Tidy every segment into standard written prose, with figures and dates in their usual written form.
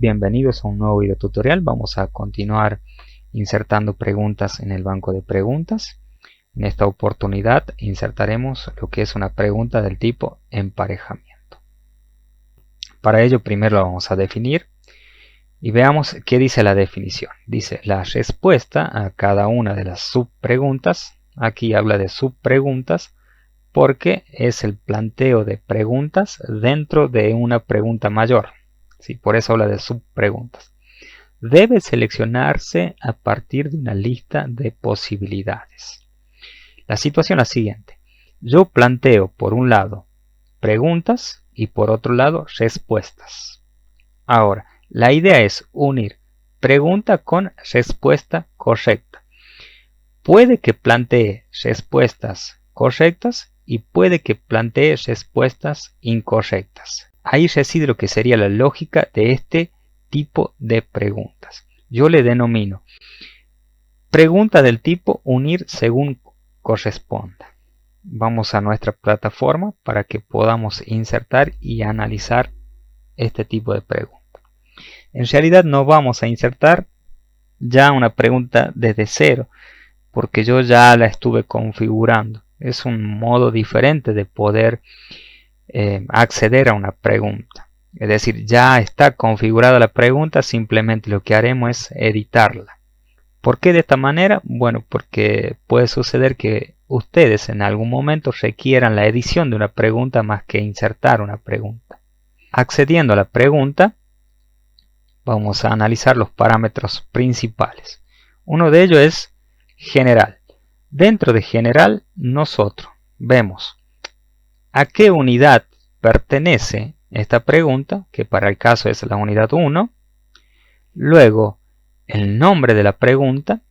bienvenidos a un nuevo video tutorial. Vamos a continuar insertando preguntas en el banco de preguntas. En esta oportunidad insertaremos lo que es una pregunta del tipo emparejamiento. Para ello primero lo vamos a definir y veamos qué dice la definición. Dice la respuesta a cada una de las subpreguntas. Aquí habla de subpreguntas porque es el planteo de preguntas dentro de una pregunta mayor. Sí, por eso habla de subpreguntas. Debe seleccionarse a partir de una lista de posibilidades. La situación es la siguiente. Yo planteo por un lado preguntas y por otro lado respuestas. Ahora, la idea es unir pregunta con respuesta correcta. Puede que plantee respuestas correctas y puede que plantee respuestas incorrectas. Ahí reside lo que sería la lógica de este tipo de preguntas. Yo le denomino pregunta del tipo unir según corresponda. Vamos a nuestra plataforma para que podamos insertar y analizar este tipo de pregunta. En realidad no vamos a insertar ya una pregunta desde cero, porque yo ya la estuve configurando. Es un modo diferente de poder acceder a una pregunta. Es decir, ya está configurada la pregunta, simplemente lo que haremos es editarla. ¿Por qué de esta manera? Bueno, porque puede suceder que ustedes en algún momento requieran la edición de una pregunta más que insertar una pregunta. Accediendo a la pregunta, vamos a analizar los parámetros principales. Uno de ellos es general. Dentro de general, nosotros vemos a qué unidad pertenece esta pregunta, que para el caso es la unidad 1. Luego, el nombre de la pregunta.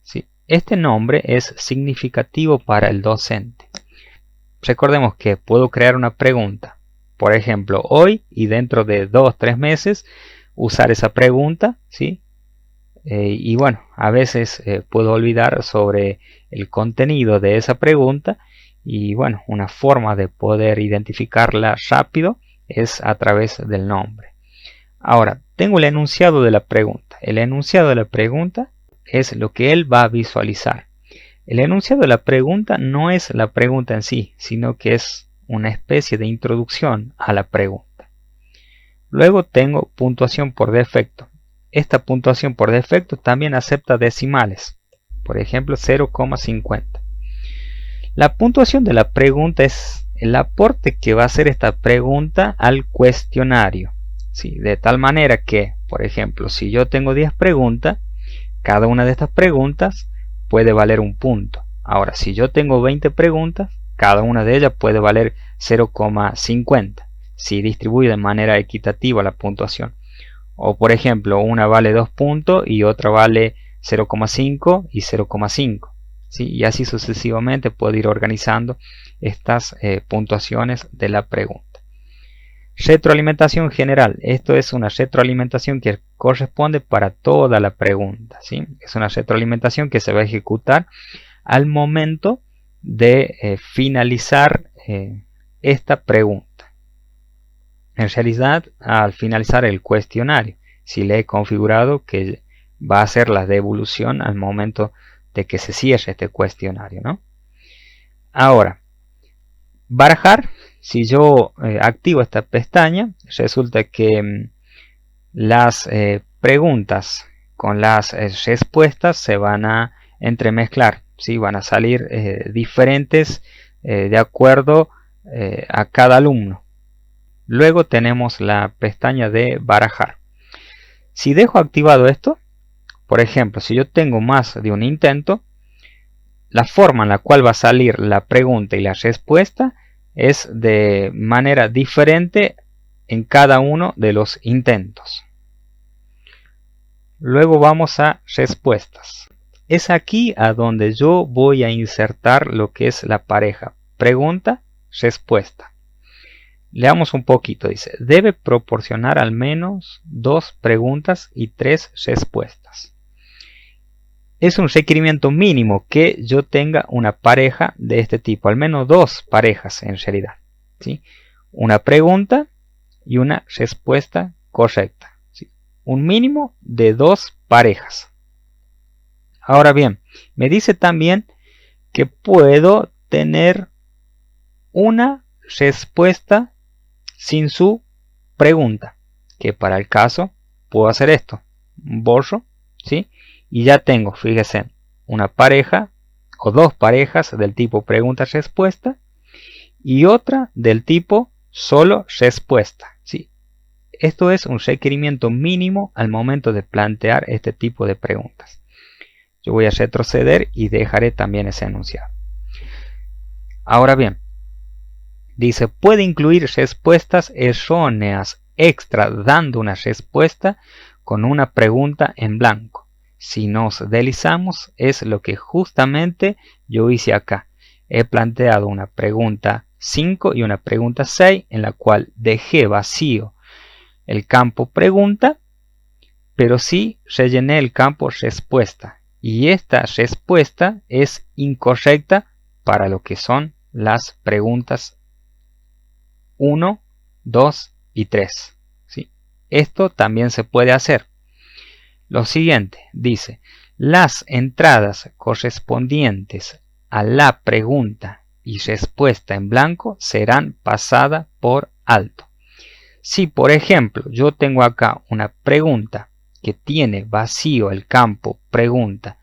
¿Sí? Este nombre es significativo para el docente. Recordemos que puedo crear una pregunta, por ejemplo, hoy, y dentro de 2-3 meses usar esa pregunta, ¿sí? Y bueno, a veces puedo olvidar sobre el contenido de esa pregunta. Y bueno, una forma de poder identificarla rápido es a través del nombre. Ahora, tengo el enunciado de la pregunta. El enunciado de la pregunta es lo que él va a visualizar. El enunciado de la pregunta no es la pregunta en sí, sino que es una especie de introducción a la pregunta. Luego tengo puntuación por defecto. Esta puntuación por defecto también acepta decimales. Por ejemplo, 0,50. La puntuación de la pregunta es el aporte que va a hacer esta pregunta al cuestionario. ¿Sí? De tal manera que, por ejemplo, si yo tengo 10 preguntas, cada una de estas preguntas puede valer un punto. Ahora, si yo tengo 20 preguntas, cada una de ellas puede valer 0,50. Si distribuye de manera equitativa la puntuación. O, por ejemplo, una vale 2 puntos y otra vale 0,5 y 0,5. ¿Sí? Y así sucesivamente puedo ir organizando estas puntuaciones de la pregunta. Retroalimentación general. Esto es una retroalimentación que corresponde para toda la pregunta. ¿Sí? Es una retroalimentación que se va a ejecutar al momento de finalizar esta pregunta. En realidad, al finalizar el cuestionario, si le he configurado que va a hacer la devolución al momento de que se cierre este cuestionario, ¿no? Ahora, barajar, si yo activo esta pestaña, resulta que las preguntas con las respuestas se van a entremezclar, ¿sí? Van a salir diferentes de acuerdo a cada alumno. Luego tenemos la pestaña de barajar. Si dejo activado esto, por ejemplo, si yo tengo más de un intento, la forma en la cual va a salir la pregunta y la respuesta es de manera diferente en cada uno de los intentos. Luego vamos a respuestas. Es aquí a donde yo voy a insertar lo que es la pareja pregunta-respuesta. Leamos un poquito, dice, debe proporcionar al menos 2 preguntas y 3 respuestas. Es un requerimiento mínimo que yo tenga una pareja de este tipo, al menos 2 parejas en realidad. ¿Sí? Una pregunta y una respuesta correcta. ¿Sí? un mínimo de 2 parejas. Ahora bien, me dice también que puedo tener una respuesta sin su pregunta, que para el caso puedo hacer esto, borro, ¿sí? Y ya tengo, fíjense, una pareja o dos parejas del tipo pregunta-respuesta y otra del tipo solo respuesta, ¿sí? Esto es un requerimiento mínimo al momento de plantear este tipo de preguntas. Yo voy a retroceder y dejaré también ese enunciado. Ahora bien, dice, puede incluir respuestas erróneas extra dando una respuesta con una pregunta en blanco. Si nos deslizamos es lo que justamente yo hice acá. He planteado una pregunta 5 y una pregunta 6 en la cual dejé vacío el campo pregunta, pero sí rellené el campo respuesta. Y esta respuesta es incorrecta para lo que son las preguntas 1, 2 y 3. ¿Sí? Esto también se puede hacer. Lo siguiente dice, las entradas correspondientes a la pregunta y respuesta en blanco serán pasadas por alto. Si por ejemplo yo tengo acá una pregunta que tiene vacío el campo pregunta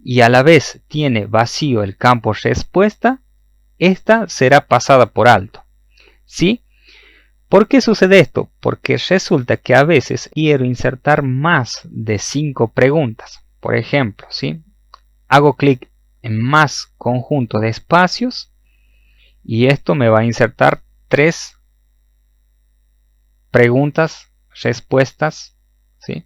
y a la vez tiene vacío el campo respuesta, esta será pasada por alto. ¿Sí? ¿Por qué sucede esto? Porque resulta que a veces quiero insertar más de 5 preguntas. Por ejemplo, ¿sí? Hago clic en más conjunto de espacios y esto me va a insertar 3 preguntas, respuestas, ¿sí?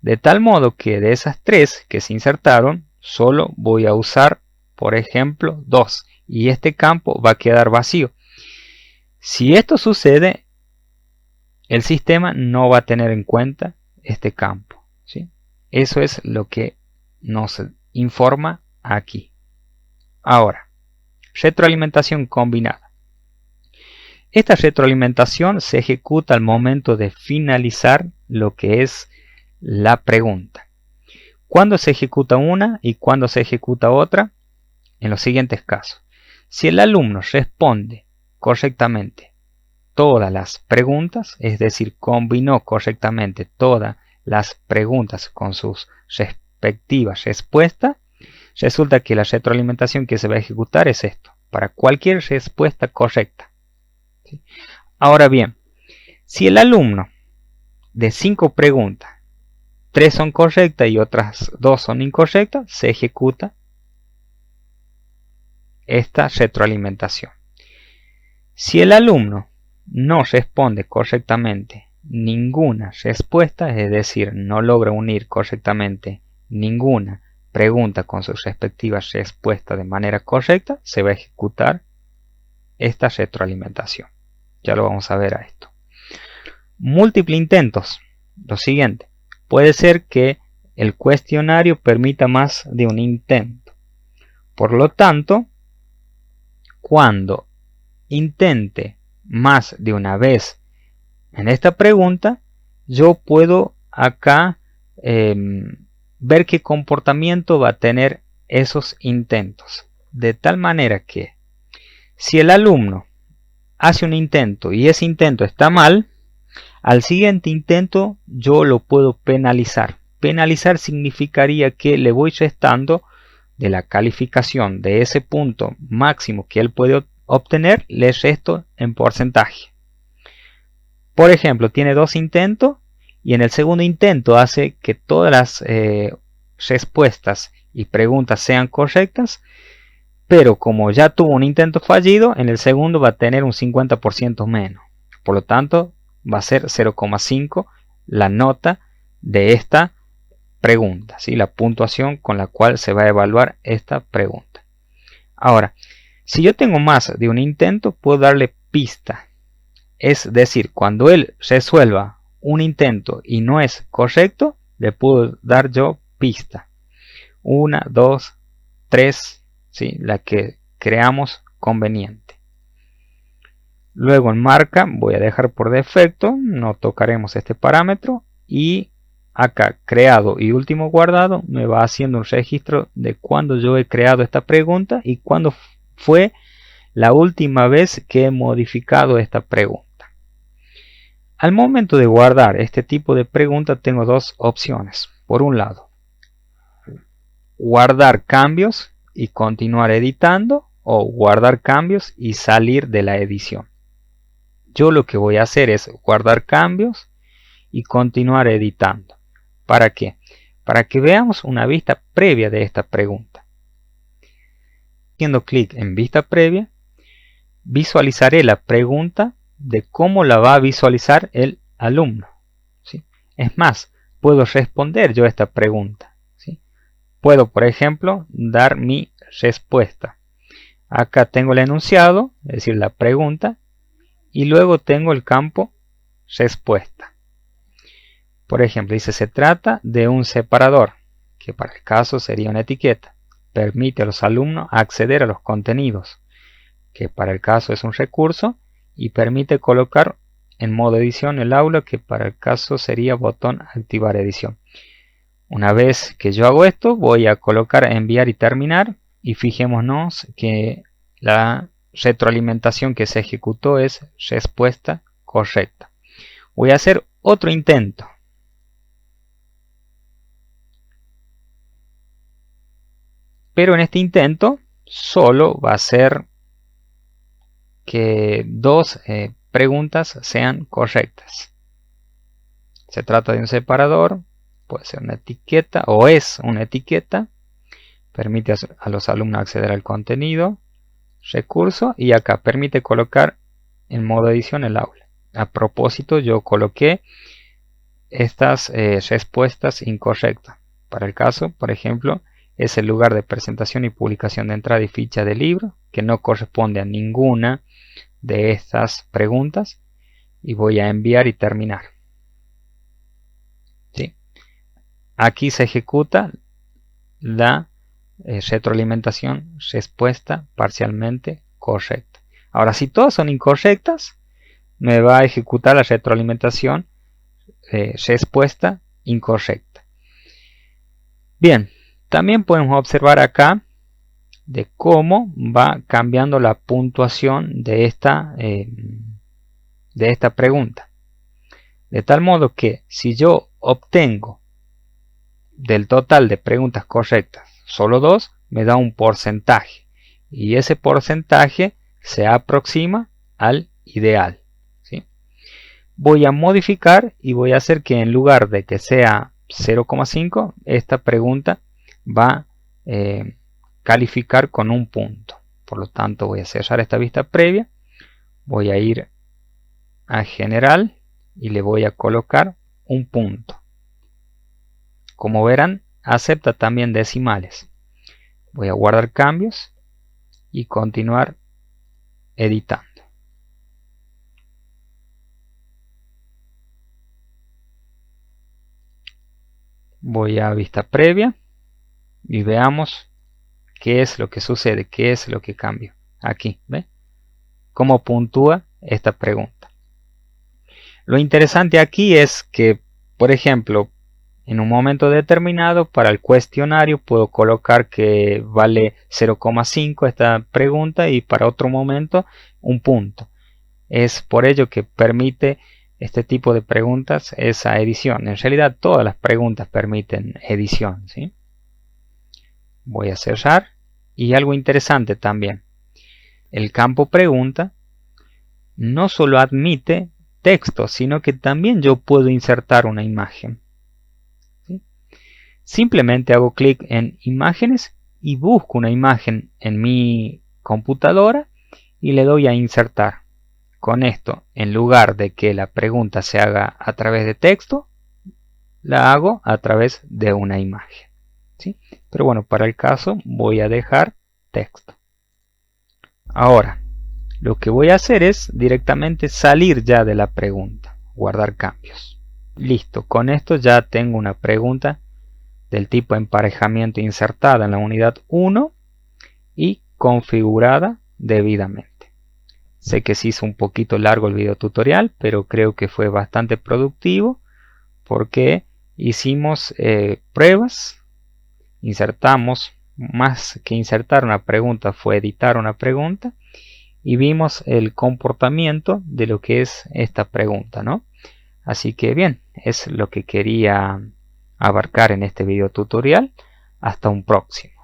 De tal modo que de esas 3 que se insertaron, solo voy a usar, por ejemplo, 2 y este campo va a quedar vacío. Si esto sucede, el sistema no va a tener en cuenta este campo, ¿sí? Eso es lo que nos informa aquí. Ahora, retroalimentación combinada. Esta retroalimentación se ejecuta al momento de finalizar lo que es la pregunta. ¿Cuándo se ejecuta una y cuándo se ejecuta otra? En los siguientes casos. Si el alumno responde correctamente todas las preguntas, es decir, combinó correctamente todas las preguntas con sus respectivas respuestas, resulta que la retroalimentación que se va a ejecutar es esto, para cualquier respuesta correcta. ¿Sí? Ahora bien, si el alumno de 5 preguntas, 3 son correctas y otras 2 son incorrectas, se ejecuta esta retroalimentación. Si el alumno no responde correctamente ninguna respuesta, es decir, no logra unir correctamente ninguna pregunta con sus respectivas respuestas de manera correcta, se va a ejecutar esta retroalimentación. Ya lo vamos a ver a esto. Múltiples intentos. Lo siguiente. Puede ser que el cuestionario permita más de un intento. Por lo tanto, cuando intente más de una vez en esta pregunta, yo puedo acá ver qué comportamiento va a tener esos intentos. De tal manera que si el alumno hace un intento y ese intento está mal, al siguiente intento yo lo puedo penalizar. Penalizar significaría que le voy restando de la calificación de ese punto máximo que él puede obtener, le resto en porcentaje. Por ejemplo, tiene 2 intentos y en el segundo intento hace que todas las respuestas y preguntas sean correctas, pero como ya tuvo un intento fallido, en el segundo va a tener un 50% menos. Por lo tanto, va a ser 0,5 la nota de esta pregunta, ¿sí? La puntuación con la cual se va a evaluar esta pregunta. Ahora, si yo tengo más de un intento, puedo darle pista. Es decir, cuando él resuelva un intento y no es correcto, le puedo dar yo pista. 1, 2, 3, ¿sí? La que creamos conveniente. Luego en marca voy a dejar por defecto, no tocaremos este parámetro y acá creado y último guardado me va haciendo un registro de cuando yo he creado esta pregunta y cuándo fue la última vez que he modificado esta pregunta. Al momento de guardar este tipo de pregunta tengo dos opciones. Por un lado, guardar cambios y continuar editando, o guardar cambios y salir de la edición. Yo lo que voy a hacer es guardar cambios y continuar editando. ¿Para qué? Para que veamos una vista previa de esta pregunta. Haciendo clic en vista previa, visualizaré la pregunta de cómo la va a visualizar el alumno, ¿sí? Es más, puedo responder yo a esta pregunta, ¿sí? Puedo, por ejemplo, dar mi respuesta. Acá tengo el enunciado, es decir, la pregunta, y luego tengo el campo respuesta. Por ejemplo, dice, se trata de un separador, que para el caso sería una etiqueta. Permite a los alumnos acceder a los contenidos, que para el caso es un recurso, y permite colocar en modo edición el aula, que para el caso sería botón activar edición. Una vez que yo hago esto, voy a colocar enviar y terminar, y fijémonos que la retroalimentación que se ejecutó es respuesta correcta. Voy a hacer otro intento. Pero en este intento solo va a ser que dos preguntas sean correctas. Se trata de un separador, puede ser una etiqueta o es una etiqueta. Permite a los alumnos acceder al contenido, recurso, y acá permite colocar en modo edición el aula. A propósito, yo coloqué estas respuestas incorrectas. Para el caso, por ejemplo, es el lugar de presentación y publicación de entrada y ficha de libro, que no corresponde a ninguna de estas preguntas, y voy a enviar y terminar. ¿Sí? Aquí se ejecuta la retroalimentación respuesta parcialmente correcta. Ahora, si todas son incorrectas, me va a ejecutar la retroalimentación respuesta incorrecta. Bien, también podemos observar acá de cómo va cambiando la puntuación de esta pregunta. De tal modo que si yo obtengo del total de preguntas correctas solo 2, me da un porcentaje. Y ese porcentaje se aproxima al ideal, ¿sí? Voy a modificar y voy a hacer que en lugar de que sea 0,5, esta pregunta va a calificar con un punto. Por lo tanto, voy a cerrar esta vista previa, voy a ir a general y le voy a colocar un punto. Como verán, acepta también decimales. Voy a guardar cambios y continuar editando. Voy a vista previa y veamos qué es lo que sucede, qué es lo que cambia. Aquí, ¿ve? Cómo puntúa esta pregunta. Lo interesante aquí es que, por ejemplo, en un momento determinado para el cuestionario puedo colocar que vale 0,5 esta pregunta y para otro momento un punto. Es por ello que permite este tipo de preguntas esa edición. En realidad todas las preguntas permiten edición, ¿sí? Voy a cerrar. Y algo interesante también, el campo pregunta no solo admite texto, sino que también yo puedo insertar una imagen. ¿Sí? Simplemente hago clic en imágenes y busco una imagen en mi computadora y le doy a insertar. Con esto, en lugar de que la pregunta se haga a través de texto, la hago a través de una imagen. ¿Sí? Pero bueno, para el caso voy a dejar texto. Ahora, lo que voy a hacer es directamente salir ya de la pregunta, guardar cambios. Listo, con esto ya tengo una pregunta del tipo emparejamiento insertada en la unidad 1 y configurada debidamente. Sé que se hizo un poquito largo el video tutorial, pero creo que fue bastante productivo porque hicimos pruebas, insertamos, más que insertar una pregunta fue editar una pregunta, y vimos el comportamiento de lo que es esta pregunta, ¿no? Así que bien, es lo que quería abarcar en este video tutorial. Hasta un próximo.